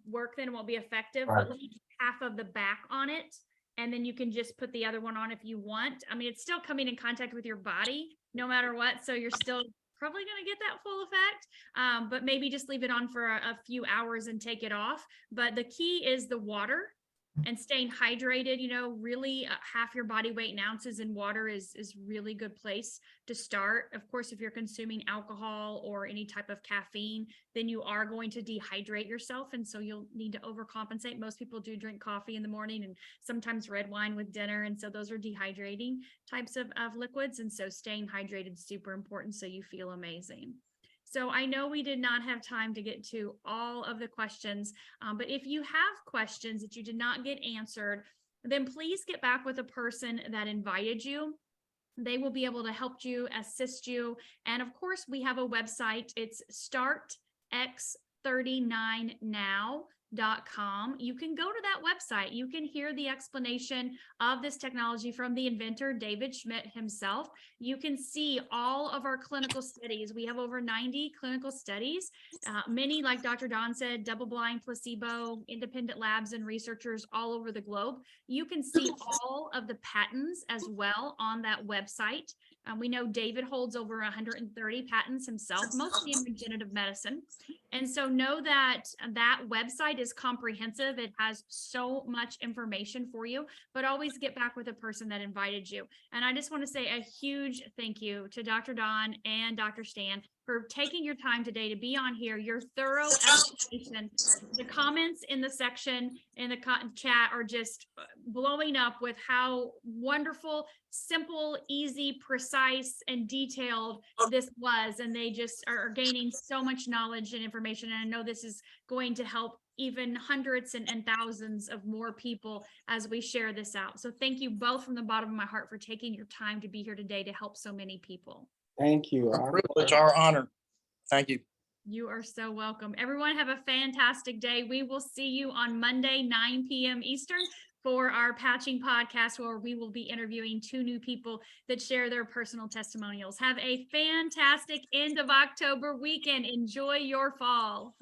work then, it won't be effective,
Right.
But leave half of the back on it. And then you can just put the other one on if you want. I mean, it's still coming in contact with your body no matter what. So you're still probably going to get that full effect, but maybe just leave it on for a few hours and take it off. But the key is the water and staying hydrated. Really half your body weight in ounces in water is really good place to start. Of course, if you're consuming alcohol or any type of caffeine, then you are going to dehydrate yourself. And so you'll need to overcompensate. Most people do drink coffee in the morning and sometimes red wine with dinner. And so those are dehydrating types of liquids. And so staying hydrated is super important so you feel amazing. So I know we did not have time to get to all of the questions, but if you have questions that you did not get answered, then please get back with the person that invited you. They will be able to help you, assist you. And of course, we have a website. It's Start X39Now. You can go to that website. You can hear the explanation of this technology from the inventor, David Schmidt himself. You can see all of our clinical studies. We have over 90 clinical studies, many, like Dr. Don said, double-blind, placebo, independent labs and researchers all over the globe. You can see all of the patents as well on that website. We know David holds over 130 patents himself, mostly in regenerative medicine. And so know that that website is comprehensive. It has so much information for you, but always get back with the person that invited you. And I just want to say a huge thank you to Dr. Don and Dr. Stan for taking your time today to be on here, your thorough explanation. The comments in the section in the chat are just blowing up with how wonderful, simple, easy, precise, and detailed this was. And they just are gaining so much knowledge and information. And I know this is going to help even hundreds and thousands of more people as we share this out. So thank you both from the bottom of my heart for taking your time to be here today to help so many people.
Thank you.
Our privilege, our honor. Thank you.
You are so welcome. Everyone have a fantastic day. We will see you on Monday, 9 p.m. Eastern for our Patching podcast, where we will be interviewing 2 new people that share their personal testimonials. Have a fantastic end of October weekend. Enjoy your fall.